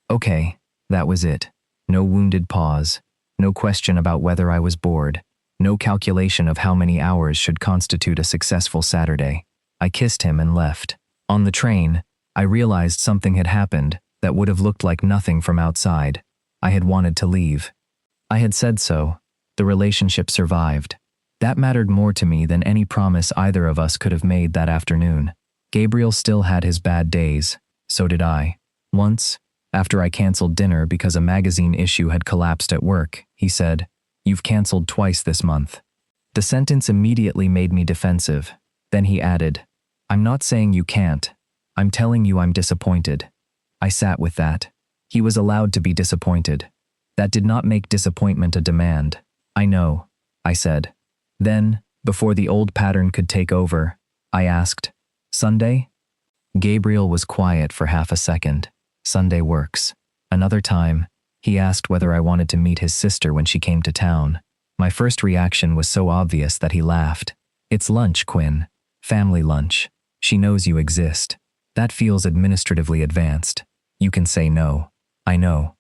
Okay, that was it. No wounded pause. No question about whether I was bored. No calculation of how many hours should constitute a successful Saturday. I kissed him and left. On the train, I realized something had happened that would have looked like nothing from outside. I had wanted to leave. I had said so. The relationship survived. That mattered more to me than any promise either of us could have made that afternoon. Gabriel still had his bad days. So did I. Once, after I canceled dinner because a magazine issue had collapsed at work, he said, "You've canceled twice this month." The sentence immediately made me defensive. Then he added, "I'm not saying you can't. I'm telling you I'm disappointed." I sat with that. He was allowed to be disappointed. That did not make disappointment a demand. "I know," I said. Then, before the old pattern could take over, I asked, "Sunday?" Gabriel was quiet for half a second. "Sunday works." Another time, he asked whether I wanted to meet his sister when she came to town. My first reaction was so obvious that he laughed. "It's lunch, Quinn. Family lunch. She knows you exist. That feels administratively advanced. You can say no." "I know."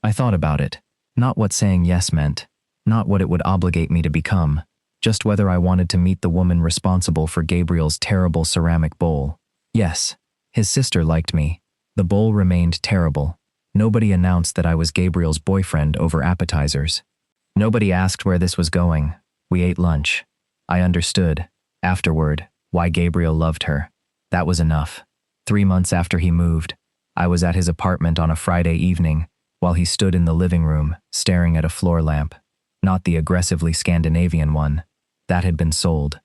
I thought about it. Not what saying yes meant. Not what it would obligate me to become. Just whether I wanted to meet the woman responsible for Gabriel's terrible ceramic bowl. Yes, his sister liked me. The bowl remained terrible. Nobody announced that I was Gabriel's boyfriend over appetizers. Nobody asked where this was going. We ate lunch. I understood, afterward, why Gabriel loved her. That was enough. 3 months after he moved, I was at his apartment on a Friday evening while he stood in the living room staring at a floor lamp. Not the aggressively Scandinavian one. That had been sold.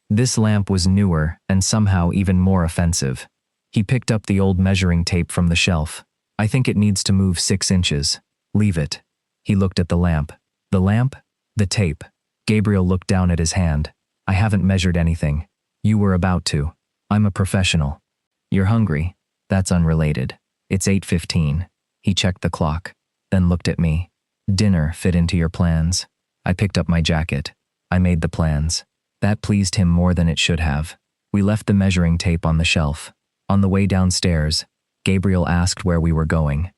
This lamp was newer and somehow even more offensive. He picked up the old measuring tape from the shelf. "I think it needs to move 6 inches. Leave it." He looked at the lamp. "The lamp? The tape." Gabriel looked down at his hand. "I haven't measured anything. You were about to. I'm a professional." "You're hungry?" "That's unrelated. It's 8:15. He checked the clock, then looked at me. "Dinner fit into your plans?" I picked up my jacket. I made the plans. That pleased him more than it should have. We left the measuring tape on the shelf. On the way downstairs, Gabriel asked where we were going.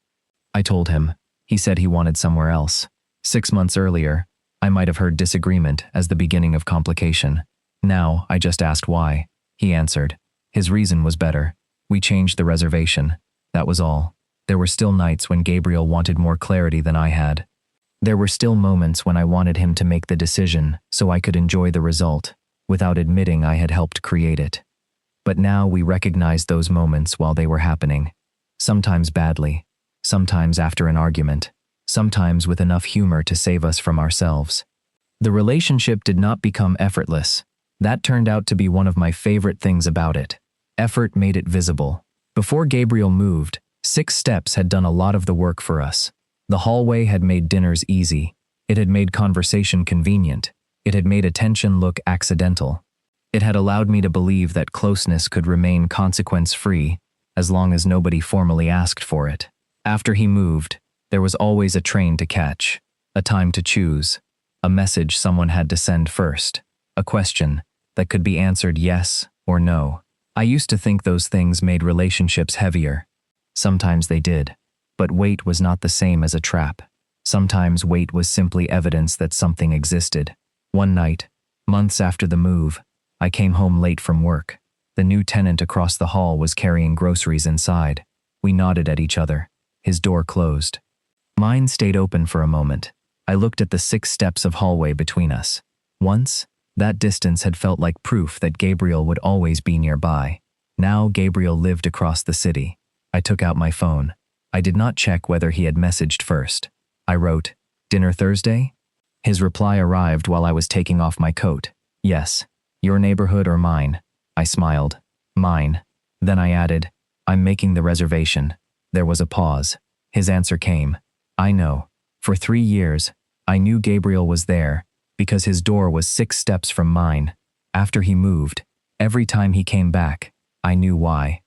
I told him. He said he wanted somewhere else. 6 months earlier, I might have heard disagreement as the beginning of complication. Now, I just asked why. He answered. His reason was better. We changed the reservation. That was all. There were still nights when Gabriel wanted more clarity than I had. There were still moments when I wanted him to make the decision so I could enjoy the result, without admitting I had helped create it. But now we recognized those moments while they were happening. Sometimes badly, sometimes after an argument, sometimes with enough humor to save us from ourselves. The relationship did not become effortless. That turned out to be one of my favorite things about it. Effort made it visible. Before Gabriel moved, 6 steps had done a lot of the work for us. The hallway had made dinners easy. It had made conversation convenient. It had made attention look accidental. It had allowed me to believe that closeness could remain consequence-free as long as nobody formally asked for it. After he moved, there was always a train to catch, a time to choose, a message someone had to send first, a question that could be answered yes or no. I used to think those things made relationships heavier. Sometimes they did. But wait was not the same as a trap. Sometimes wait was simply evidence that something existed. One night, months after the move, I came home late from work. The new tenant across the hall was carrying groceries inside. We nodded at each other. His door closed. Mine stayed open for a moment. I looked at the 6 steps of hallway between us. Once, that distance had felt like proof that Gabriel would always be nearby. Now Gabriel lived across the city. I took out my phone. I did not check whether he had messaged first. I wrote, "Dinner Thursday?" His reply arrived while I was taking off my coat. "Yes. Your neighborhood or mine?" I smiled. "Mine." Then I added, "I'm making the reservation." There was a pause. His answer came. "I know. For 3 years, I knew Gabriel was there because his door was 6 steps from mine. After he moved, every time he came back, I knew why."